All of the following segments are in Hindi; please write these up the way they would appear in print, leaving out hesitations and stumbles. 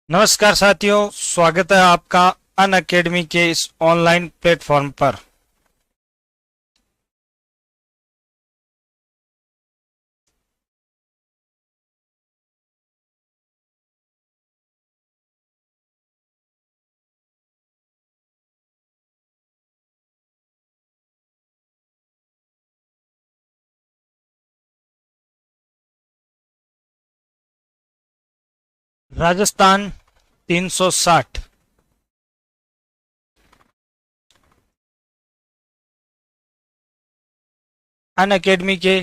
नमस्कार साथियों, स्वागत है आपका अन अकेडमी के इस ऑनलाइन प्लेटफॉर्म पर। राजस्थान 360 अन अकेडमी के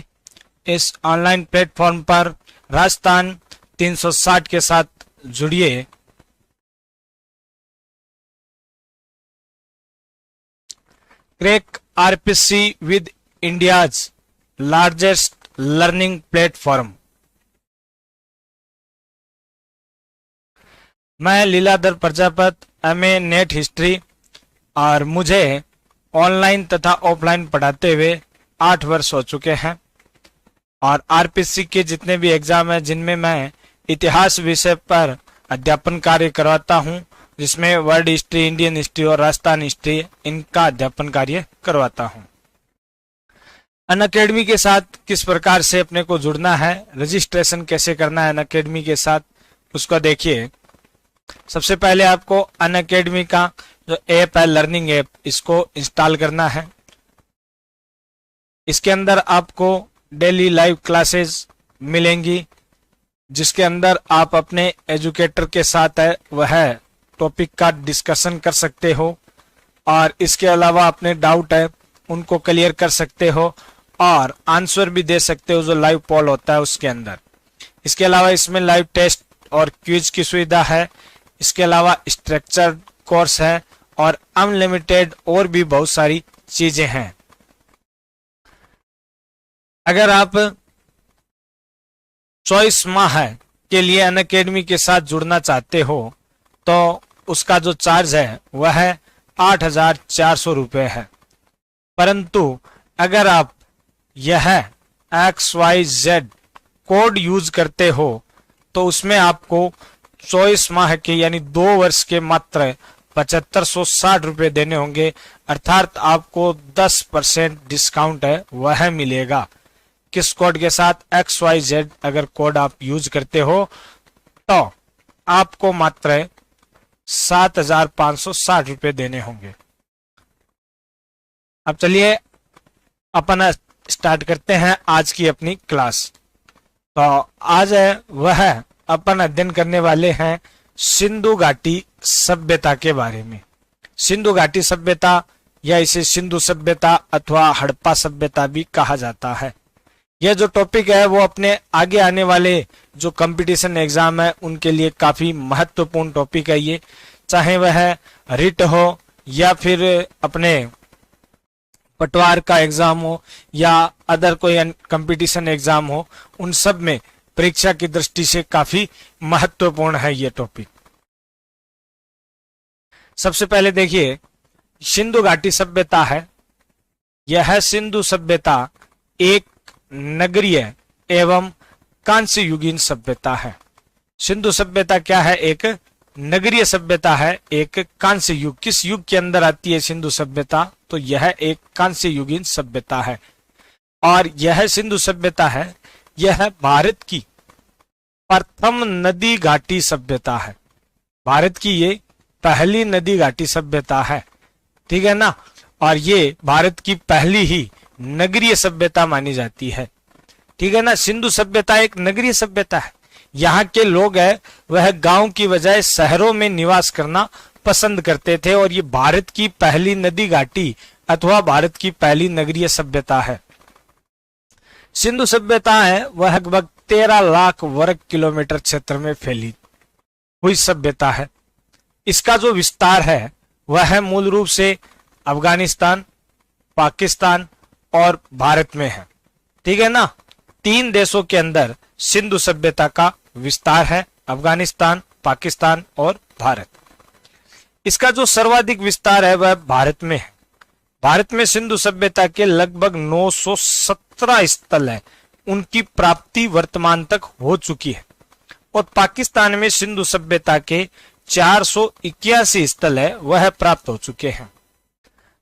इस ऑनलाइन प्लेटफॉर्म पर राजस्थान 360 के साथ जुड़िए। Crack RPSC with India's largest learning platform. मैं Leeladhar Prajapat, MA NET history, और मुझे ऑनलाइन तथा ऑफलाइन पढ़ाते हुए 8 वर्ष हो चुके हैं। और आरपीसी के जितने भी एग्जाम हैं जिनमें मैं इतिहास विषय पर अध्यापन कार्य करवाता हूं, जिसमें वर्ल्ड हिस्ट्री, इंडियन हिस्ट्री और राजस्थान हिस्ट्री, इनका अध्यापन कार्य करवाता हूं। अन अकेडमी के साथ किस प्रकार से अपने को जुड़ना है, रजिस्ट्रेशन कैसे करना है अन अकेडमी के साथ, उसको देखिए। सबसे पहले आपको अन अकेडमी का जो ऐप है, लर्निंग ऐप, इसको इंस्टॉल करना है। इसके अंदर आपको डेली लाइव क्लासेस मिलेंगी, जिसके अंदर आप अपने एजुकेटर के साथ है वह टॉपिक का डिस्कशन कर सकते हो, और इसके अलावा अपने डाउट है उनको क्लियर कर सकते हो और आंसर भी दे सकते हो जो लाइव पोल होता है उसके अंदर। इसके अलावा इसमें लाइव टेस्ट और क्विज की सुविधा है। इसके अलावा स्ट्रक्चर्ड कोर्स है और अनलिमिटेड और भी बहुत सारी चीजें हैं। अगर आप चॉइस माह के लिए अन अकेडमी के साथ जुड़ना चाहते हो तो उसका जो चार्ज है वह 8,400 रुपये है। परंतु अगर आप यह XYZ कोड यूज करते हो तो उसमें आपको 24 माह के यानी 2 वर्ष के मात्र 7,560 रुपये देने होंगे, अर्थात आपको 10% डिस्काउंट है वह मिलेगा। किस कोड के साथ? XYZ अगर कोड आप यूज करते हो तो आपको मात्र 7,560 रुपये देने होंगे। अब चलिए अपन स्टार्ट करते हैं आज की अपनी क्लास। तो आज है वह अपन अध्ययन करने वाले हैं सिंधु घाटी सभ्यता के बारे में। सिंधु घाटी सभ्यता या इसे सिंधु सभ्यता अथवा हड़प्पा सभ्यता भी कहा जाता है। यह जो टॉपिक है वो अपने आगे आने वाले जो कंपटीशन एग्जाम है उनके लिए काफी महत्वपूर्ण टॉपिक है ये, चाहे वह रिट हो या फिर अपने पटवार का एग्जाम हो या अदर कोई कंपटीशन एग्जाम हो, उन सब में परीक्षा की दृष्टि से काफी महत्वपूर्ण है ये टॉपिक। सबसे पहले देखिए, सिंधु घाटी सभ्यता है। यह सिंधु सभ्यता एक नगरीय एवं कांस्य युगीन सभ्यता है। सिंधु सभ्यता क्या है? एक नगरीय सभ्यता है, एक कांस्य युग। किस युग के अंदर आती है सिंधु सभ्यता? तो यह एक कांस्य युगीन सभ्यता है। और यह सिंधु सभ्यता है, यह भारत की प्रथम नदी घाटी सभ्यता है। भारत की ये पहली नदी घाटी सभ्यता है, ठीक है ना। और ये भारत की पहली ही नगरीय सभ्यता मानी जाती है, ठीक है ना। सिंधु सभ्यता एक नगरीय सभ्यता है। यहाँ के लोग है वह गांव की बजाय शहरों में निवास करना पसंद करते थे, और ये भारत की पहली नदी घाटी अथवा भारत की पहली नगरीय सभ्यता है। सिंधु सभ्यता है वह लगभग 13 लाख वर्ग किलोमीटर क्षेत्र में फैली हुई सभ्यता है। इसका जो विस्तार है वह है मूल रूप से अफगानिस्तान, पाकिस्तान और भारत में है, ठीक है ना। 3 देशों के अंदर सिंधु सभ्यता का विस्तार है, अफगानिस्तान, पाकिस्तान और भारत। इसका जो सर्वाधिक विस्तार है वह भारत में है। भारत में सिंधु सभ्यता के लगभग 917 स्थल है, उनकी प्राप्ति वर्तमान तक हो चुकी है। और पाकिस्तान में सिंधु सभ्यता के 481 स्थल है वह प्राप्त हो चुके हैं।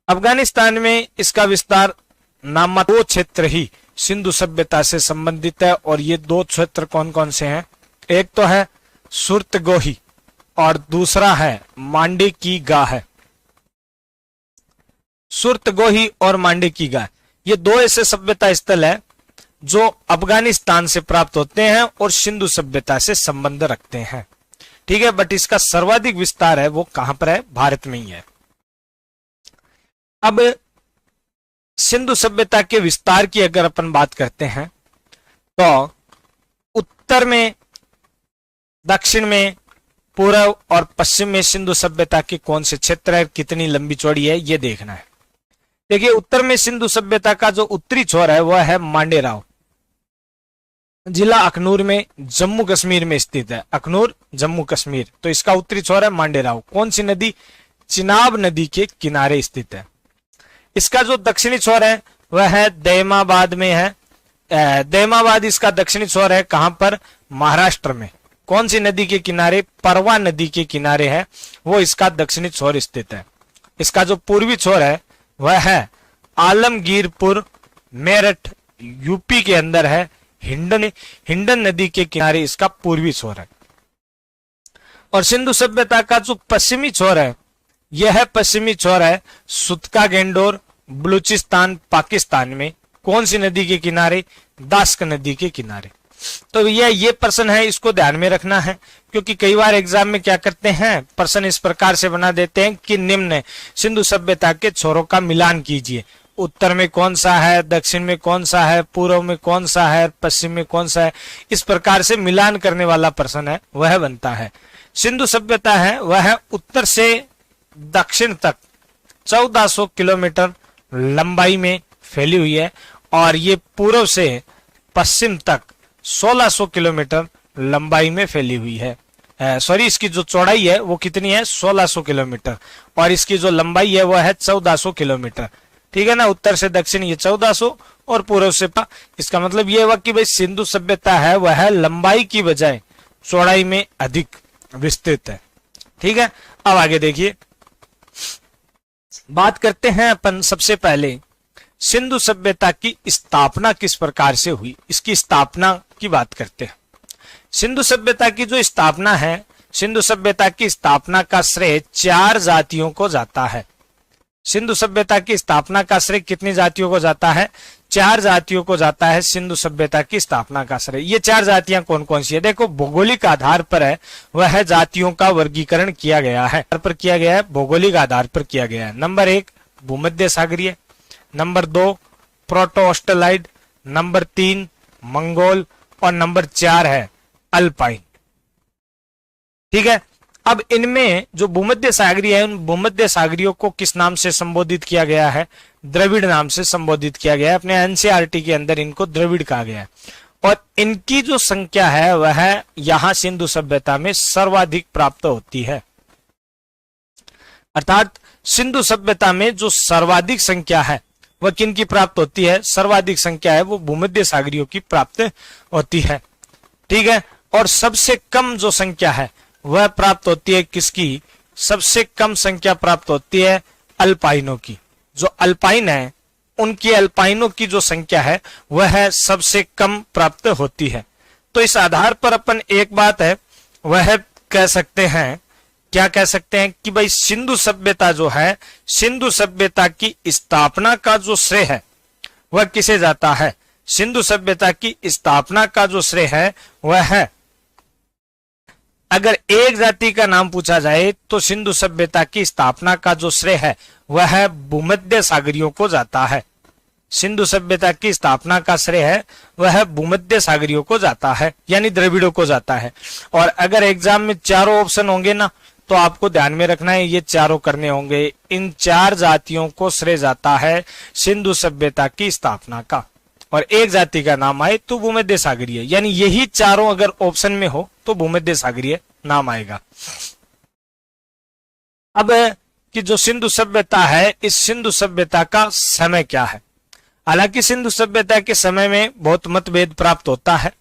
अफगानिस्तान में इसका विस्तार नाममात्र 2 क्षेत्र ही सिंधु सभ्यता से संबंधित है और ये 2 क्षेत्र कौन कौन से हैं? एक तो है सुर्तगोही और दूसरा है मांडे की गाह है। सुर्तगोही और मांडे की गाह ये 2 ऐसे सभ्यता स्थल है जो अफगानिस्तान से प्राप्त होते हैं और सिंधु सभ्यता से संबंध रखते हैं। ठीक है, बट इसका सर्वाधिक विस्तार है वो कहां पर है? भारत में ही है। अब सिंधु सभ्यता के विस्तार की अगर अपन बात करते हैं तो उत्तर में, दक्षिण में, पूर्व और पश्चिम में सिंधु सभ्यता के कौन से क्षेत्र है, कितनी लंबी चौड़ी है, ये देखना है। देखिए, उत्तर में सिंधु सभ्यता का जो उत्तरी छोर है वह है मांडेराव, जिला अखनूर में, जम्मू कश्मीर में स्थित है। अखनूर जम्मू कश्मीर, तो इसका उत्तरी छोर है मांडेराव। कौन सी नदी? चिनाब नदी के किनारे स्थित है। इसका जो दक्षिणी छोर है वह है दैमाबाद में है। दैमाबाद इसका दक्षिणी छोर है, कहां पर? महाराष्ट्र में। कौन सी नदी के किनारे? परवा नदी के किनारे है, वो इसका दक्षिणी छोर स्थित है। इसका जो पूर्वी छोर है वह है आलमगीरपुर, मेरठ, यूपी के अंदर है। हिंडन नदी के किनारे इसका पूर्वी छोर है। और सिंधु सभ्यता का जो पश्चिमी छोर है यह पश्चिमी छोर है सुतका गेंडोर, बलूचिस्तान, पाकिस्तान में। कौन सी नदी के किनारे? दास्क नदी के किनारे। तो ये प्रश्न है, इसको ध्यान में रखना है, क्योंकि कई बार एग्जाम में क्या करते हैं, प्रश्न इस प्रकार से बना देते हैं कि निम्न सिंधु सभ्यता के छोरों का मिलान कीजिए। उत्तर में कौन सा है, दक्षिण में कौन सा है, पूर्व में कौन सा है, पश्चिम में कौन सा है। इस प्रकार से मिलान करने वाला प्रश्न है वह बनता है। सिंधु सभ्यता है वह उत्तर से दक्षिण तक 1400 किलोमीटर लंबाई में फैली हुई है और ये पूर्व से पश्चिम तक 1600 किलोमीटर लंबाई में फैली हुई है। सॉरी, इसकी जो चौड़ाई है वो कितनी है? 1600 किलोमीटर, और इसकी जो लंबाई है वह है 1400 किलोमीटर। ठीक है ना, उत्तर से दक्षिण ये 1400 और पूर्व से इसका मतलब ये हुआ कि भाई सिंधु सभ्यता है वह लंबाई की बजाय चौड़ाई में अधिक विस्तृत है। ठीक है, अब आगे देखिए, बात करते हैं अपन सबसे पहले सिंधु सभ्यता की स्थापना किस प्रकार से हुई, इसकी स्थापना की बात करते हैं। सिंधु सभ्यता की जो स्थापना है, सिंधु सभ्यता की स्थापना का श्रेय 4 जातियों को जाता है। सिंधु सभ्यता की स्थापना का श्रेय कितनी जातियों को जाता है? 4 जातियों को जाता है सिंधु सभ्यता की स्थापना का श्रेय। ये 4 जातियां कौन कौन सी है? देखो, भौगोलिक आधार पर है वह जातियों का वर्गीकरण किया गया है, भौगोलिक आधार पर किया गया है। नंबर 1 भूमध्य सागरीय, number 2 proto Australoid, number 3 Mongol और नंबर 4 है अल्पाइन। ठीक है, अब इनमें जो भूमध्य सागरीय है उन भूमध्य सागरियों को किस नाम से संबोधित किया गया है? द्रविड़ नाम से संबोधित किया गया है। अपने एनसीईआरटी के अंदर इनको द्रविड़ कहा गया है और इनकी जो संख्या है वह यहां सिंधु सभ्यता में सर्वाधिक प्राप्त होती है। अर्थात सिंधु सभ्यता में जो सर्वाधिक संख्या है वह किनकी प्राप्त होती है? सर्वाधिक संख्या है वो भूमध्य सागरियों की प्राप्त होती है। ठीक है, और सबसे कम जो संख्या है वह प्राप्त होती है किसकी? सबसे कम संख्या प्राप्त होती है अल्पाइनों की। जो अल्पाइन है उनकी, अल्पाइनों की जो संख्या है वह सबसे कम प्राप्त होती है। तो इस आधार पर अपन एक बात है वह कह सकते हैं, क्या कह सकते हैं कि भाई सिंधु सभ्यता जो है, सिंधु सभ्यता की स्थापना का जो श्रेय है वह किसे जाता है? सिंधु सभ्यता की स्थापना का जो श्रेय है वह है, अगर एक जाति का नाम पूछा जाए तो सिंधु सभ्यता की स्थापना का जो श्रेय है वह भूमध्य सागरियों को जाता है। सिंधु सभ्यता की स्थापना का श्रेय है वह भूमध्य सागरियों को जाता है, यानी द्रविड़ों को जाता है। और अगर एग्जाम में चारों ऑप्शन होंगे ना तो आपको ध्यान में रखना है, ये चारों करने होंगे। इन 4 जातियों को श्रेय जाता है सिंधु सभ्यता की स्थापना का, और एक जाति का नाम आए तो भूमध्य सागरीय, यानी यही चारों अगर ऑप्शन में हो तो भूमध्य सागरीय नाम आएगा। अब कि जो सिंधु सभ्यता है, इस सिंधु सभ्यता का समय क्या है? हालांकि सिंधु सभ्यता के समय में बहुत मतभेद प्राप्त होता है,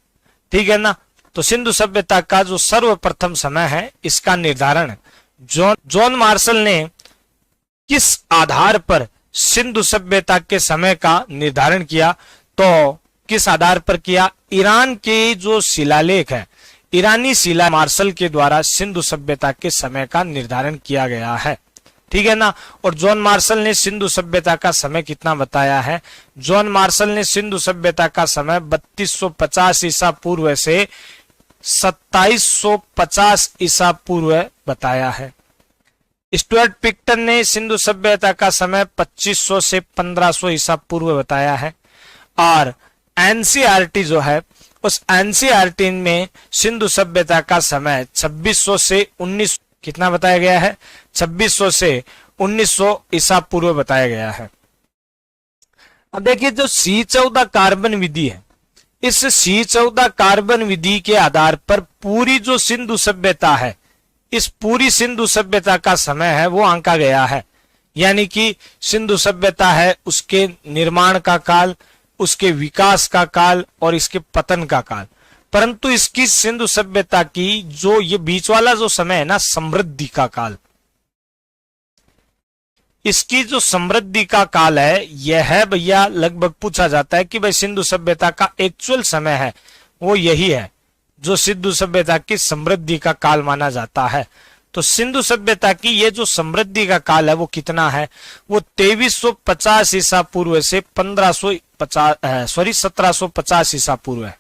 ठीक है ना, तो सिंधु सभ्यता का जो सर्वप्रथम समय है इसका निर्धारण जॉन मार्शल ने किस आधार पर सिंधु सभ्यता के समय का निर्धारण किया, तो किस आधार पर किया? ईरान के जो शिलालेख है, ईरानी शिला मार्शल के द्वारा सिंधु सभ्यता के समय का निर्धारण किया गया है। ठीक है ना। और जॉन मार्शल ने सिंधु सभ्यता का समय कितना बताया है? जॉन मार्शल ने सिंधु सभ्यता का समय 3250 ईसा पूर्व से 2750 ईसा पूर्व बताया है। स्टुअर्ट पिक्टन ने सिंधु सभ्यता का समय 2500 से 1500 ईसा पूर्व बताया है। और एनसीईआरटी जो है, उस एनसीईआरटी में सिंधु सभ्यता का समय 2600 से 19 कितना बताया गया है? 2600 से 1900 ईसा पूर्व बताया गया है। अब देखिए जो C14 कार्बन विधि है, इस C14 कार्बन विधि के आधार पर पूरी जो सिंधु सभ्यता है, इस पूरी सिंधु सभ्यता का समय है वो आंका गया है। यानी कि सिंधु सभ्यता है उसके निर्माण का काल, उसके विकास का काल और इसके पतन का काल। परंतु इसकी सिंधु सभ्यता की जो ये बीच वाला जो समय है ना, समृद्धि का काल, इसकी जो समृद्धि का काल है यह है भैया, लगभग पूछा जाता है कि भाई सिंधु सभ्यता का एक्चुअल समय है वो यही है जो सिंधु सभ्यता की समृद्धि का काल माना जाता है। तो सिंधु सभ्यता की ये जो समृद्धि का काल है वो कितना है? वो 2350 ईसा पूर्व से 1750 ईसा पूर्व है।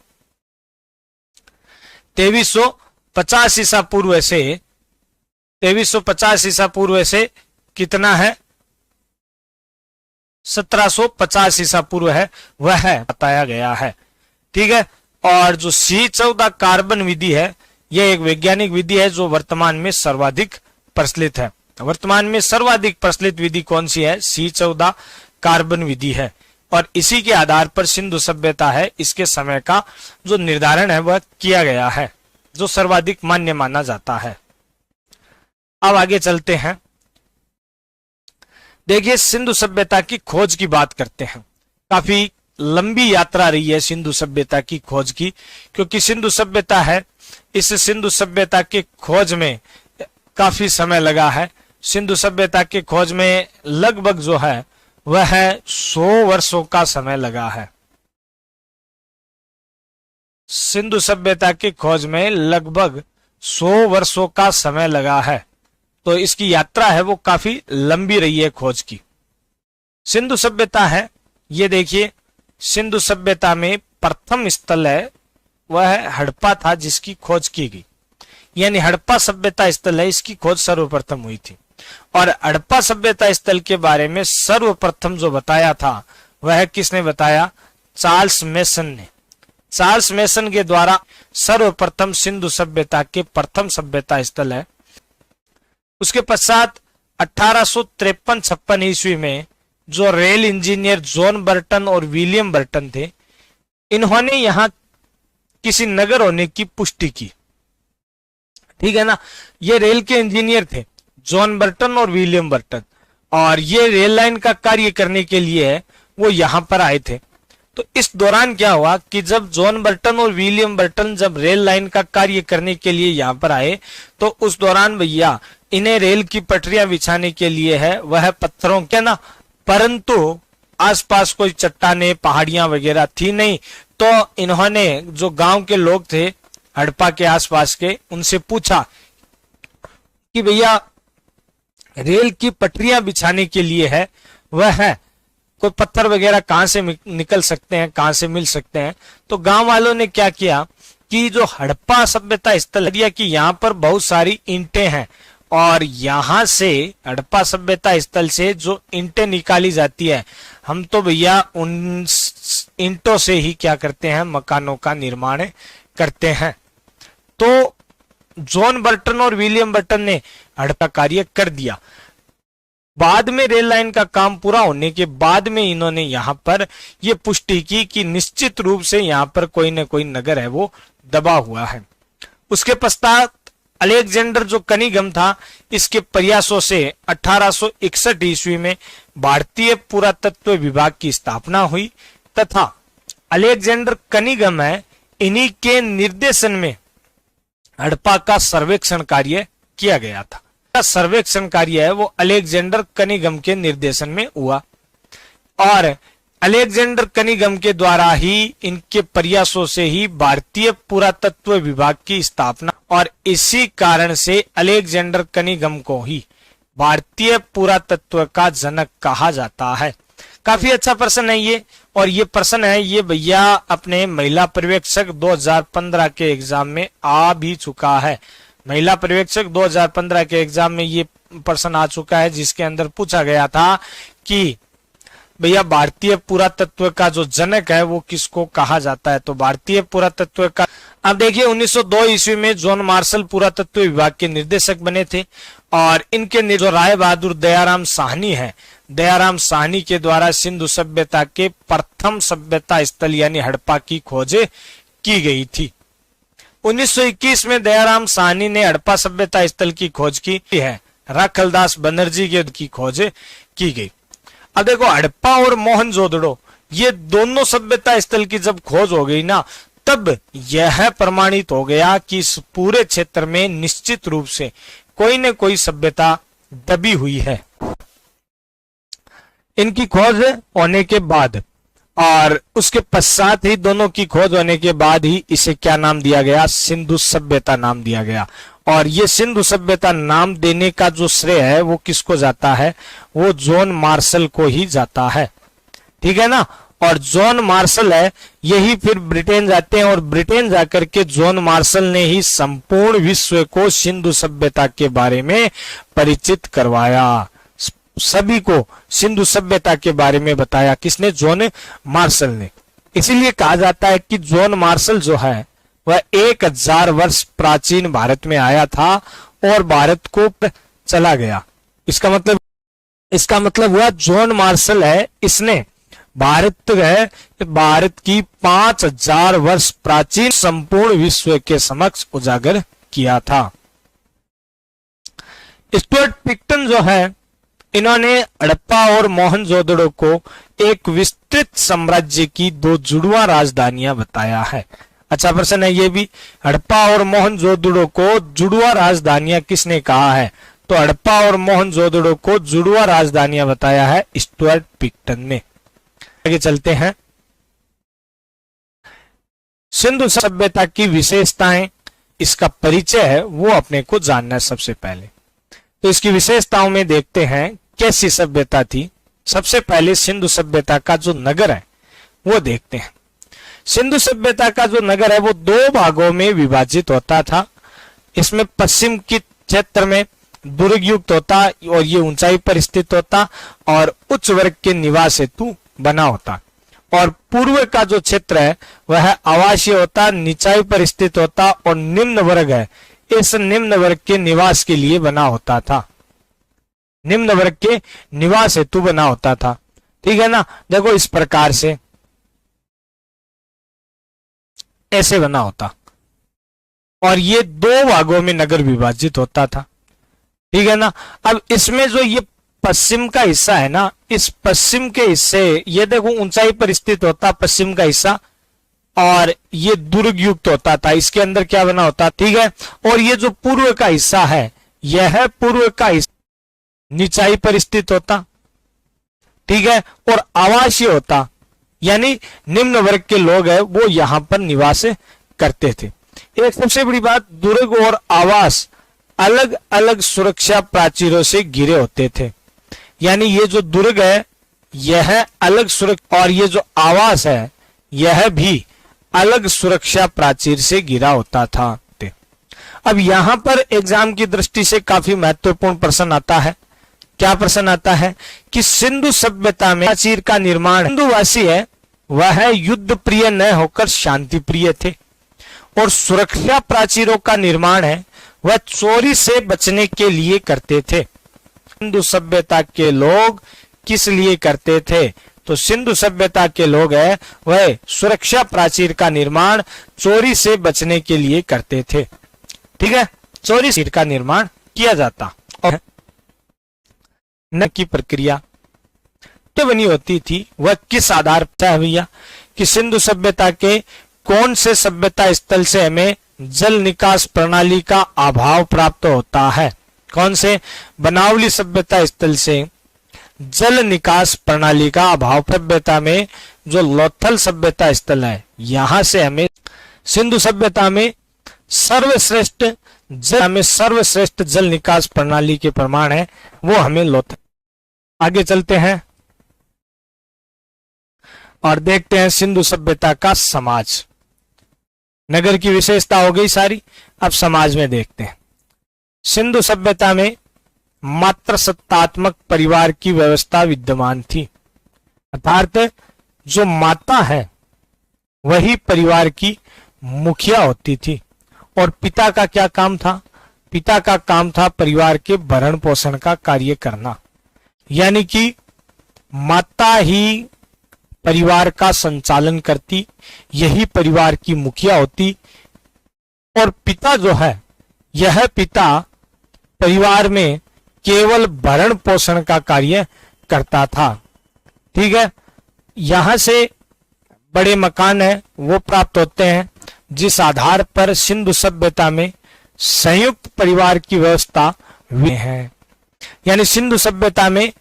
2350 ईसा पूर्व से 2350 ईसा पूर्व से कितना है? 1750 ईसा पूर्व है, वह बताया गया है। ठीक है। और जो C14 कार्बन विधि है, यह एक वैज्ञानिक विधि है जो वर्तमान में सर्वाधिक प्रचलित है। वर्तमान में सर्वाधिक प्रचलित विधि कौन सी है? C14 कार्बन विधि है। और इसी के आधार पर सिंधु सभ्यता है, इसके समय का जो निर्धारण है वह किया गया है, जो सर्वाधिक मान्य माना जाता है। अब आगे चलते हैं। देखिए सिंधु सभ्यता की खोज की बात करते हैं। काफी लंबी यात्रा रही है सिंधु सभ्यता की खोज की, क्योंकि सिंधु सभ्यता है, इस सिंधु सभ्यता के खोज में काफी समय लगा है। सिंधु सभ्यता के खोज में लगभग जो है वह 100 वर्षों का समय लगा है। सिंधु सभ्यता की खोज में लगभग 100 वर्षों का समय लगा है। तो इसकी यात्रा है वो काफी लंबी रही है खोज की। सिंधु सभ्यता है, ये देखिए सिंधु सभ्यता में प्रथम स्थल है वह हड़प्पा था जिसकी खोज की गई। यानी हड़प्पा सभ्यता स्थल है, इसकी खोज सर्वप्रथम हुई थी। और हड़प्पा सभ्यता स्थल के बारे में सर्वप्रथम जो बताया था वह किसने बताया? चार्ल्स मेसन ने। चार्ल्स मेसन के द्वारा सर्वप्रथम सिंधु सभ्यता के प्रथम सभ्यता स्थल है। उसके पश्चात 1853-56 ईस्वी में जो रेल इंजीनियर जॉन बर्टन और विलियम बर्टन थे, इन्होंने यहां किसी नगर होने की पुष्टि की। ठीक है ना। ये रेल के इंजीनियर थे जॉन बर्टन और विलियम बर्टन, और ये रेल लाइन का कार्य करने के लिए वो यहां पर आए थे। तो इस दौरान क्या हुआ कि जब जॉन बर्टन और विलियम बर्टन जब रेल लाइन का कार्य करने के लिए यहां पर आए, तो उस दौरान भैया इन्हें रेल की पटरियां बिछाने के लिए है वह पत्थरों के ना, परंतु आसपास कोई चट्टाने पहाड़ियां वगैरह थी नहीं। तो इन्होंने जो गांव के लोग थे हड़प्पा के आसपास के, उनसे पूछा कि भैया रेल की पटरियां बिछाने के लिए है वह है कोई पत्थर वगैरह कहां से निकल सकते हैं, कहां से मिल सकते हैं। तो गांव वालों ने क्या किया कि जो हड़प्पा सभ्यता स्थल दिया कि यहाँ पर बहुत सारी ईंटें हैं, और यहां से हड़प्पा सभ्यता स्थल से जो ईंटें निकाली जाती है, हम तो भैया उन ईंटों से ही क्या करते हैं, मकानों का निर्माण करते हैं। तो जॉन बर्टन और विलियम बर्टन ने हड़प्पा कार्य कर दिया। बाद में रेल लाइन का काम पूरा होने के बाद में इन्होंने यहाँ पर यह पुष्टि की कि निश्चित रूप से यहाँ पर कोई न कोई नगर है वो दबा हुआ है। उसके पश्चात अलेक्जेंडर जो कनिंघम था, इसके प्रयासों से 1861 ईस्वी में भारतीय पुरातत्व विभाग की स्थापना हुई, तथा अलेक्जेंडर कनिंघम है, इन्हीं के निर्देशन में हड़प्पा का सर्वेक्षण कार्य किया गया था। सर्वेक्षण कार्य है वो अलेक्जेंडर कनिगम के निर्देशन में हुआ और अलेक्जेंडर कनिगम के द्वारा ही, इनके प्रयासों से ही भारतीय पुरातत्व विभाग की स्थापना, और इसी कारण से अलेक्जेंडर कनिगम को ही भारतीय पुरातत्व का जनक कहा जाता है। काफी अच्छा प्रश्न है ये, और ये प्रश्न है ये भैया अपने महिला पर्यवेक्षक 2015 के एग्जाम में आ भी चुका है। महिला पर्यवेक्षक 2015 के एग्जाम में ये प्रश्न आ चुका है, जिसके अंदर पूछा गया था कि भैया भारतीय पुरातत्व का जो जनक है वो किसको कहा जाता है। तो भारतीय पुरातत्व का, अब देखिए 1902 ईस्वी में जॉन मार्शल पुरातत्व विभाग के निर्देशक बने थे, और इनके जो राय बहादुर दयाराम साहनी है, दयाराम साहनी के द्वारा सिंधु सभ्यता के प्रथम सभ्यता स्थल यानी हड़प्पा की खोज की गई थी। 1921 में दयाराम साहनी ने हड़प्पा सभ्यता स्थल की खोज की है। राखलदास बनर्जी की खोज की गई। अब देखो हड़प्पा और मोहनजोदड़ो ये दोनों सभ्यता स्थल की जब खोज हो गई ना, तब यह प्रमाणित हो गया कि इस पूरे क्षेत्र में निश्चित रूप से कोई न कोई सभ्यता दबी हुई है। इनकी खोज होने के बाद और उसके पश्चात ही, दोनों की खोज होने के बाद ही इसे क्या नाम दिया गया, सिंधु सभ्यता नाम दिया गया। और ये सिंधु सभ्यता नाम देने का जो श्रेय है वो किसको जाता है, वो जॉन मार्शल को ही जाता है। ठीक है ना। और जॉन मार्शल है, यही फिर ब्रिटेन जाते हैं, और ब्रिटेन जाकर के जॉन मार्शल ने ही संपूर्ण विश्व को सिंधु सभ्यता के बारे में परिचित करवाया। सभी को सिंधु सभ्यता के बारे में बताया। किसने? जॉन मार्शल ने। इसीलिए कहा जाता है कि जॉन मार्शल जो है वह 1000 वर्ष प्राचीन भारत में आया था और भारत को चला गया। इसका मतलब हुआ जॉन मार्शल है, इसने भारत की 5000 वर्ष प्राचीन संपूर्ण विश्व के समक्ष उजागर किया था। स्टुअर्ट पिक्टन जो है, इन्होंने हड़प्पा और मोहनजोदड़ो को एक विस्तृत साम्राज्य की 2 जुड़वा राजधानियां बताया है। अच्छा प्रश्न है ये भी, हड़प्पा और मोहनजोदड़ो को जुड़वा राजधानियां किसने कहा है? तो हड़प्पा और मोहनजोदड़ो को जुड़वा राजधानियां बताया है स्टुअर्ट पिक्टन ने। आगे चलते हैं। सिंधु सभ्यता की विशेषताएं, इसका परिचय है वो अपने को जानना है सबसे पहले। तो इसकी विशेषताओं में देखते हैं कैसी सभ्यता थी। सबसे पहले सिंधु सभ्यता का जो नगर है वो देखते हैं। सिंधु सभ्यता का जो नगर है वो 2 भागों में विभाजित होता था। इसमें पश्चिम के क्षेत्र में दुर्ग युक्त होता और ये ऊंचाई पर स्थित होता और उच्च वर्ग के निवास हेतु बना होता, और पूर्व का जो क्षेत्र है वह आवासीय होता, निचाई पर स्थित होता, और निम्न वर्ग है, इस निम्न वर्ग के निवास के लिए बना होता था, निम्न वर्ग के निवास हेतु बना होता था। ठीक है ना। देखो इस प्रकार से ऐसे बना होता, और ये 2 भागों में नगर विभाजित होता था। ठीक है ना। अब इसमें जो ये पश्चिम का हिस्सा है ना, इस पश्चिम के हिस्से, ये देखो ऊंचाई पर स्थित होता पश्चिम का हिस्सा, और ये दुर्ग युक्त होता था। इसके अंदर क्या बना होता? ठीक है। और ये जो पूर्व का हिस्सा है, यह पूर्व का हिस्सा निचाई पर स्थित होता। ठीक है। और आवासीय होता, यानी निम्न वर्ग के लोग हैं वो यहां पर निवास करते थे। एक सबसे बड़ी बात, दुर्ग और आवास अलग अलग सुरक्षा प्राचीरों से घिरे होते थे। यानी ये जो दुर्ग है यह अलग सुरक्षा, और ये जो आवास है यह भी अलग सुरक्षा प्राचीर से घिरा होता था। अब यहां पर एग्जाम की दृष्टि से काफी महत्वपूर्ण प्रश्न आता है। क्या प्रश्न आता है कि सिंधु सभ्यता में प्राचीर का निर्माण, सिंधुवासी है वह युद्ध प्रिय न होकर शांति प्रिय थे, और सुरक्षा प्राचीरों का निर्माण है वह चोरी से बचने के लिए करते थे। सिंधु सभ्यता के लोग किस लिए करते थे? तो सिंधु सभ्यता के लोग है वह सुरक्षा प्राचीर का निर्माण चोरी से बचने के लिए करते थे। ठीक है। चोरी का निर्माण किया जाता, और न की प्रक्रिया तो बनी होती थी वह किस आधार पर है भैया, कि सिंधु सभ्यता के कौन से सभ्यता स्थल से हमें जल निकास प्रणाली का अभाव प्राप्त होता है। कौन से? बनावली सभ्यता स्थल से जल निकास प्रणाली का अभाव। सभ्यता में जो लोथल सभ्यता स्थल है, यहां से हमें सिंधु सभ्यता में सर्वश्रेष्ठ जल निकास प्रणाली के प्रमाण है, वो हमें लोथल। आगे चलते हैं और देखते हैं सिंधु सभ्यता का समाज। नगर की विशेषता हो गई सारी, अब समाज में देखते हैं। सिंधु सभ्यता में मात्र सत्तात्मक परिवार की व्यवस्था विद्यमान थी, अर्थात जो माता है वही परिवार की मुखिया होती थी। और पिता का क्या काम था? पिता का काम था परिवार के भरण पोषण का कार्य करना, यानी कि माता ही परिवार का संचालन करती, यही परिवार की मुखिया होती। और पिता जो है, यह पिता परिवार में केवल भरण पोषण का कार्य करता था। ठीक है, यहां से बड़े मकान है वो प्राप्त होते हैं, जिस आधार पर सिंधु सभ्यता में संयुक्त परिवार की व्यवस्था हुई है। यानी सिंधु सभ्यता में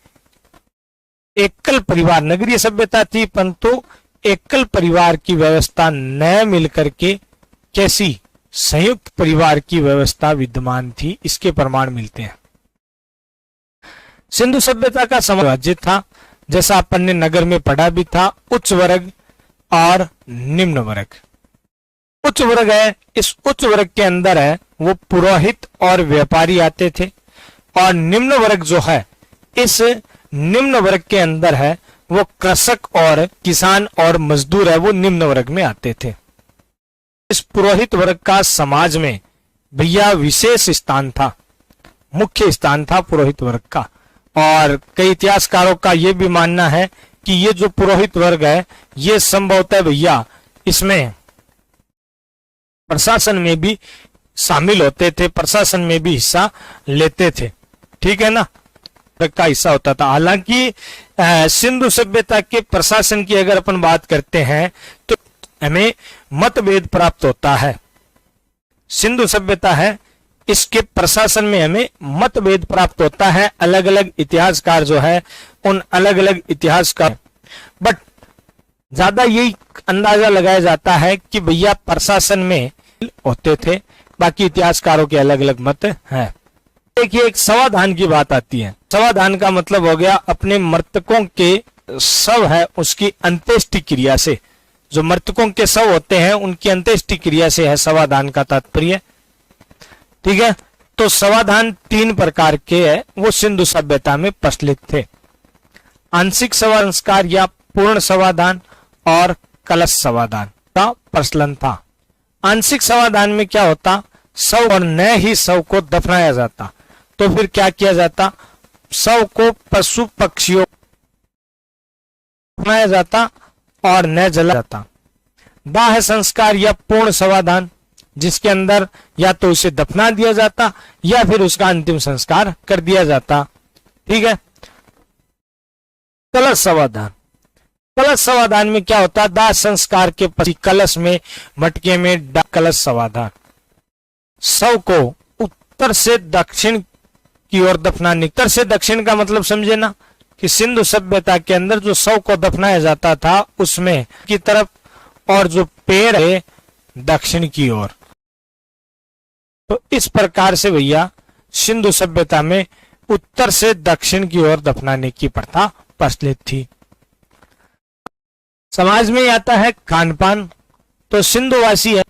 एकल परिवार, नगरीय सभ्यता थी परंतु एकल परिवार की व्यवस्था न मिलकर के कैसी संयुक्त परिवार की व्यवस्था विद्यमान थी, इसके प्रमाण मिलते हैं। सिंधु सभ्यता का समाज था, जैसा अपन ने नगर में पढ़ा भी था, उच्च वर्ग और निम्न वर्ग। उच्च वर्ग है, इस उच्च वर्ग के अंदर है वो पुरोहित और व्यापारी आते थे, और निम्न वर्ग जो है, इस निम्न वर्ग के अंदर है वो कृषक और किसान और मजदूर है, वो निम्न वर्ग में आते थे। इस पुरोहित वर्ग का समाज में भैया विशेष स्थान था, मुख्य स्थान था पुरोहित वर्ग का। और कई इतिहासकारों का यह भी मानना है कि ये जो पुरोहित वर्ग है, ये संभवतः भैया इसमें प्रशासन में भी शामिल होते थे, प्रशासन में भी हिस्सा लेते थे। ठीक है ना, का हिस्सा होता था। हालांकि सिंधु सभ्यता के प्रशासन की अगर अपन बात करते हैं तो हमें मतभेद प्राप्त होता है। सिंधु सभ्यता है, इसके प्रशासन में हमें मतभेद प्राप्त होता है। अलग अलग इतिहासकार जो है, उन अलग अलग इतिहासकार, बट ज्यादा यही अंदाजा लगाया जाता है कि भैया प्रशासन में होते थे, बाकी इतिहासकारों के अलग अलग मत हैं। देखिए, एक समाधान की बात आती है। समाधान का मतलब हो गया अपने मृतकों के शव है उसकी अंत्येष्टि क्रिया से, जो मृतकों के शव होते हैं उनकी अंत्येष्टि क्रिया से है समाधान का तात्पर्य। ठीक है, तो समाधान 3 प्रकार के है, वो सिंधु सभ्यता में प्रचलित थे। आंशिक संस्कार या पूर्ण समाधान और कलश समाधान का प्रचलन था। आंशिक समाधान में क्या होता, शव और न ही शव को दफनाया जाता, तो फिर क्या किया जाता, शव को पशु पक्षियों दफनाया जाता और न जला जाता। दाह संस्कार या पूर्ण समाधान, जिसके अंदर या तो उसे दफना दिया जाता या फिर उसका अंतिम संस्कार कर दिया जाता। ठीक है, कलश समाधान। कलश समाधान में क्या होता, दाह संस्कार के पश्चात कलश में, मटके में कलश समाधान, शव को उत्तर से दक्षिण की ओर दफनाने। उत्तर से दक्षिण का मतलब समझे ना, कि सिंधु सभ्यता के अंदर जो शव को दफनाया जाता था उसमें की तरफ, और जो पेड़ है दक्षिण की ओर। तो इस प्रकार से भैया सिंधु सभ्यता में उत्तर से दक्षिण की ओर दफनाने की प्रथा प्रचलित थी। समाज में आता है खान पान। तो सिंधुवासी है,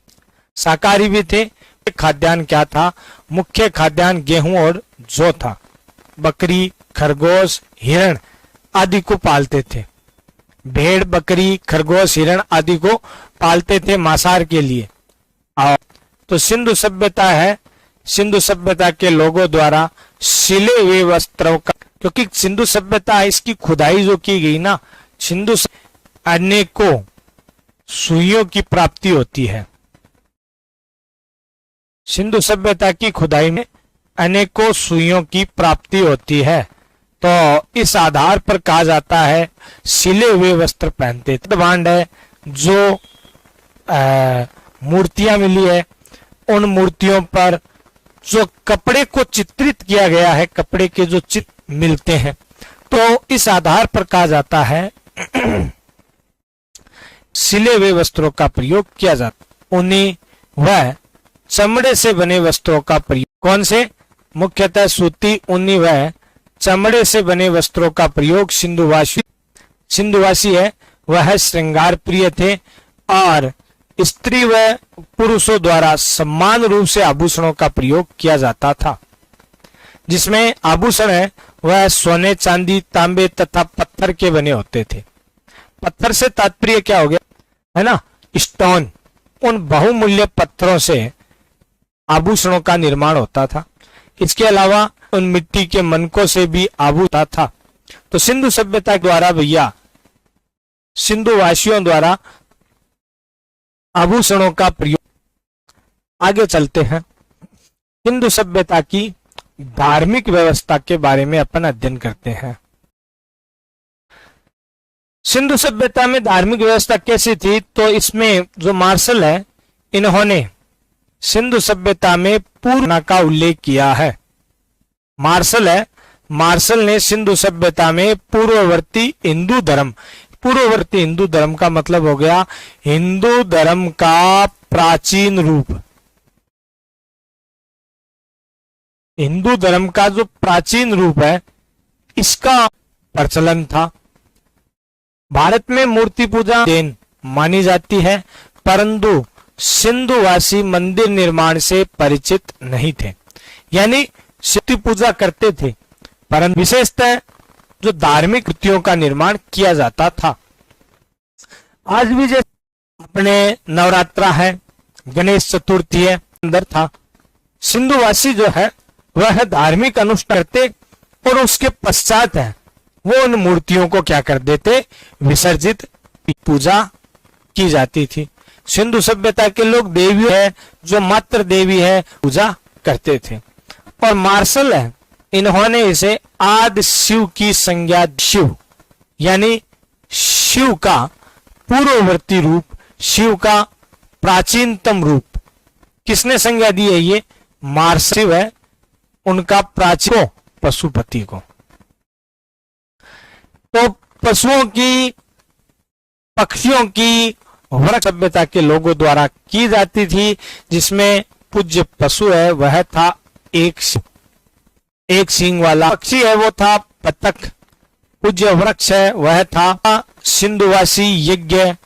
शाकाहारी भी थे। खाद्यान्न क्या था, मुख्य खाद्यान्न गेहूं और जौ था। बकरी, खरगोश, हिरण आदि को पालते थे। भेड़, बकरी, खरगोश, हिरण आदि को पालते थे मांसाहार के लिए। तो सिंधु सभ्यता है, सिंधु सभ्यता के लोगों द्वारा सिले हुए वस्त्रों का, क्योंकि सिंधु सभ्यता है इसकी खुदाई जो की गई ना, सिंधु अनेकों सुइयों की प्राप्ति होती है। सिंधु सभ्यता की खुदाई में अनेकों सुइयों की प्राप्ति होती है। तो इस आधार पर कहा जाता है सिले हुए वस्त्र पहनते थे। भांड है, जो मूर्तियां मिली है उन मूर्तियों पर जो कपड़े को चित्रित किया गया है, कपड़े के जो चित्र मिलते हैं, तो इस आधार पर कहा जाता है सिले हुए वस्त्रों का प्रयोग किया जाता। उन्हें वह चमड़े से बने वस्त्रों का प्रयोग, कौन से? मुख्यतः सूती, ऊनी व चमड़े से बने वस्त्रों का प्रयोग सिंधुवासी है वह श्रृंगार प्रिय थे और स्त्री व पुरुषों द्वारा समान रूप से आभूषणों का प्रयोग किया जाता था। जिसमें आभूषण है वह सोने, चांदी, तांबे तथा पत्थर के बने होते थे। पत्थर से तात्पर्य क्या हो गया, है ना, स्टोन। उन बहुमूल्य पत्थरों से आभूषणों का निर्माण होता था। इसके अलावा उन मिट्टी के मनकों से भी आभूषण था। तो सिंधु सभ्यता द्वारा भैया सिंधुवासियों द्वारा आभूषणों का प्रयोग। आगे चलते हैं, सिंधु सभ्यता की धार्मिक व्यवस्था के बारे में अपन अध्ययन करते हैं। सिंधु सभ्यता में धार्मिक व्यवस्था कैसी थी? तो इसमें जो मार्शल है, इन्होंने सिंधु सभ्यता में पूर्ण का उल्लेख किया है। मार्शल है, मार्शल ने सिंधु सभ्यता में पूर्ववर्ती हिंदू धर्म का मतलब हो गया हिंदू धर्म का प्राचीन रूप। हिंदू धर्म का जो प्राचीन रूप है, इसका प्रचलन था। भारत में मूर्ति पूजा जैन मानी जाती है, परंतु सिंधुवासी मंदिर निर्माण से परिचित नहीं थे। यानी मूर्ति पूजा करते थे, परंतु विशेषतः जो धार्मिक कृतियों का निर्माण किया जाता था। आज भी जैसे अपने नवरात्रा है, गणेश चतुर्थी है, अंदर था, सिंधुवासी जो है वह धार्मिक अनुष्ठान करते और उसके पश्चात है वो उन मूर्तियों को क्या कर देते, विसर्जित, पूजा की जाती थी। सिंधु सभ्यता के लोग देवी है, जो मात्र देवी है, पूजा करते थे। और मार्शल है, इन्होंने इसे आदि शिव की संज्ञा, शिव यानी शिव का पूर्ववर्ती रूप, शिव का प्राचीनतम रूप, किसने संज्ञा दी है? ये मार्शल है, उनका प्राचीन पशुपति को। तो पशुओं की, पक्षियों की वृक्ष सभ्यता के लोगों द्वारा की जाती थी, जिसमें पूज्य पशु है वह था एक सींग वाला पक्षी है, वो था बतख। पूज्य वृक्ष है वह था सिंधुवासी यज्ञ